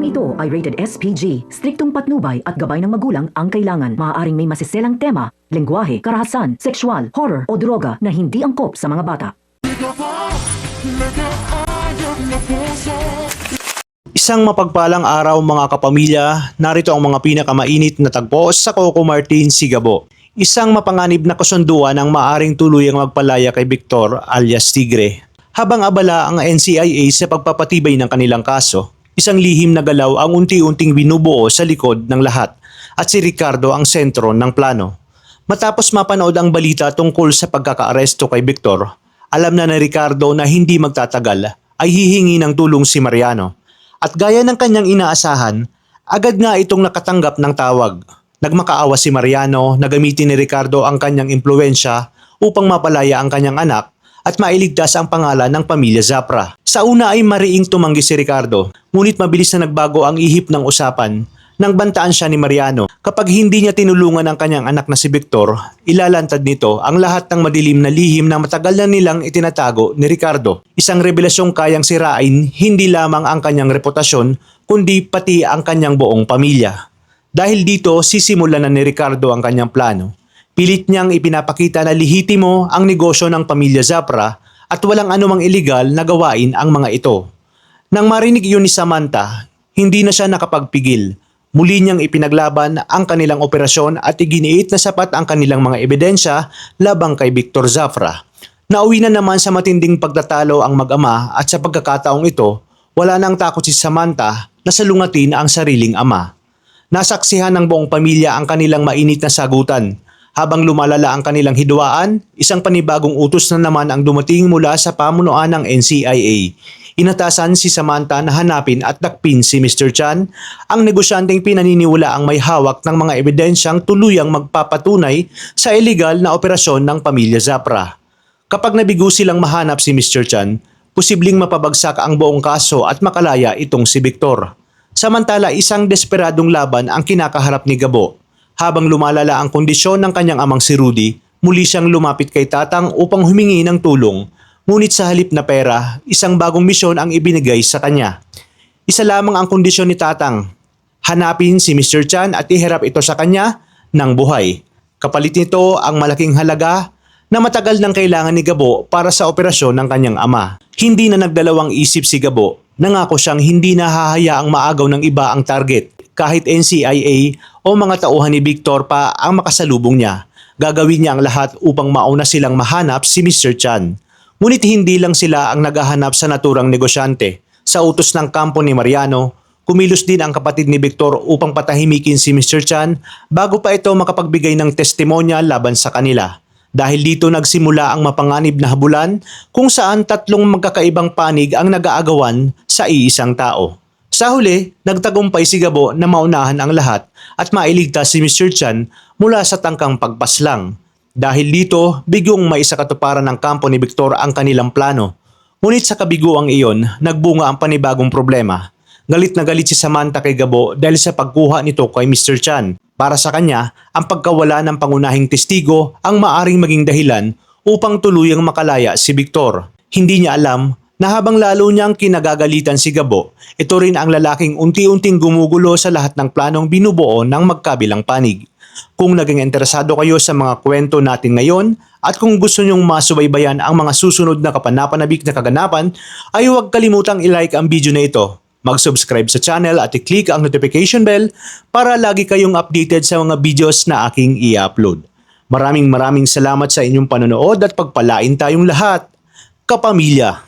ito ay rated SPG. Striktong patnubay at gabay ng magulang ang kailangan. Maaaring may masiselang tema, lengguwahe, karahasan, sexual, horror o droga na hindi angkop sa mga bata. Isang mapagpalang araw mga kapamilya, narito ang mga pinakamainit na tagpo sa Coco Martin, Sigabo. Isang mapanganib na kasunduan ang maaring tuluyang magpalaya kay Victor alias Tigre. Habang abala ang NCIA sa pagpapatibay ng kanilang kaso, isang lihim na galaw ang unti-unting binubuo sa likod ng lahat at si Ricardo ang sentro ng plano. Matapos mapanood ang balita tungkol sa pagkakaaresto kay Victor, alam na ni Ricardo na hindi magtatagal ay hihingi ng tulong si Mariano. At gaya ng kanyang inaasahan, agad nga itong nakatanggap ng tawag. Nagmakaawa si Mariano na gamitin ni Ricardo ang kanyang impluensya upang mapalaya ang kanyang anak at mailigtas ang pangalan ng pamilya Zapra. Sa una ay mariing tumanggi si Ricardo, ngunit mabilis na nagbago ang ihip ng usapan nang bantaan siya ni Mariano. Kapag hindi niya tinulungan ang kanyang anak na si Victor, ilalantad nito ang lahat ng madilim na lihim na matagal na nilang itinatago ni Ricardo. Isang revelasyong kayang sirain hindi lamang ang kanyang reputasyon, kundi pati ang kanyang buong pamilya. Dahil dito, sisimulan na ni Ricardo ang kanyang plano. Pilit niyang ipinapakita na lehitimo ang negosyo ng pamilya Zapra at walang anumang iligal na gawain ang mga ito. Nang marinig iyon ni Samantha, hindi na siya nakapagpigil. Muli niyang ipinaglaban ang kanilang operasyon at iginiit na sapat ang kanilang mga ebidensya labang kay Victor Zapra. Nauwi na naman sa matinding pagtatalo ang mag-ama at sa pagkakataong ito, wala nang takot si Samantha na salungatin ang sariling ama. Nasaksihan ng buong pamilya ang kanilang mainit na sagutan. Habang lumalala ang kanilang hidwaan, isang panibagong utos na naman ang dumating mula sa pamunuan ng NCIA. Inatasan si Samantha na hanapin at dakpin si Mr. Chan, ang negosyanteng pinaniniwala ang may hawak ng mga ebidensyang tuluyang magpapatunay sa iligal na operasyon ng pamilya Zapra. Kapag nabigo silang mahanap si Mr. Chan, posibleng mapabagsak ang buong kaso at makalaya itong si Victor. Samantala, isang desperadong laban ang kinakaharap ni Gabo. Habang lumalala ang kondisyon ng kanyang amang si Rudy, muli siyang lumapit kay Tatang upang humingi ng tulong. Ngunit sa halip na pera, isang bagong misyon ang ibinigay sa kanya. Isa lamang ang kondisyon ni Tatang. Hanapin si Mr. Chan at iharap ito sa kanya ng buhay. Kapalit nito ang malaking halaga na matagal nang kailangan ni Gabo para sa operasyon ng kanyang ama. Hindi na nagdalawang isip si Gabo. Nangako siyang hindi na hahayaang maagaw ng iba ang target. Kahit NCIA o mga tauhan ni Victor pa ang makasalubong niya, gagawin niya ang lahat upang mauna silang mahanap si Mr. Chan. Ngunit hindi lang sila ang naghahanap sa naturang negosyante. Sa utos ng kampo ni Mariano, kumilos din ang kapatid ni Victor upang patahimikin si Mr. Chan bago pa ito makapagbigay ng testimonya laban sa kanila. Dahil dito nagsimula ang mapanganib na habulan kung saan tatlong magkakaibang panig ang nag-aagawan sa iisang tao. Sa huli, nagtagumpay si Gabo na maunahan ang lahat at mailigtas si Mr. Chan mula sa tangkang pagpaslang. Dahil dito, bigong maisakatuparan ng kampo ni Victor ang kanilang plano. Ngunit sa kabiguang iyon, nagbunga ang panibagong problema. Galit na galit si Samantha kay Gabo dahil sa pagkuha nito kay Mr. Chan. Para sa kanya, ang pagkawala ng pangunahing testigo ang maaring maging dahilan upang tuluyang makalaya si Victor. Hindi niya alam na habang lalo niyang kinagagalitan si Gabo, ito rin ang lalaking unti-unting gumugulo sa lahat ng planong binubuo ng magkabilang panig. Kung naging interesado kayo sa mga kwento natin ngayon at kung gusto niyong masubaybayan ang mga susunod na kapanapanabik na kaganapan, ay huwag kalimutang i-like ang video na ito, mag-subscribe sa channel at i-click ang notification bell para lagi kayong updated sa mga videos na aking i-upload. Maraming salamat sa inyong panonood at pagpalain tayong lahat, kapamilya!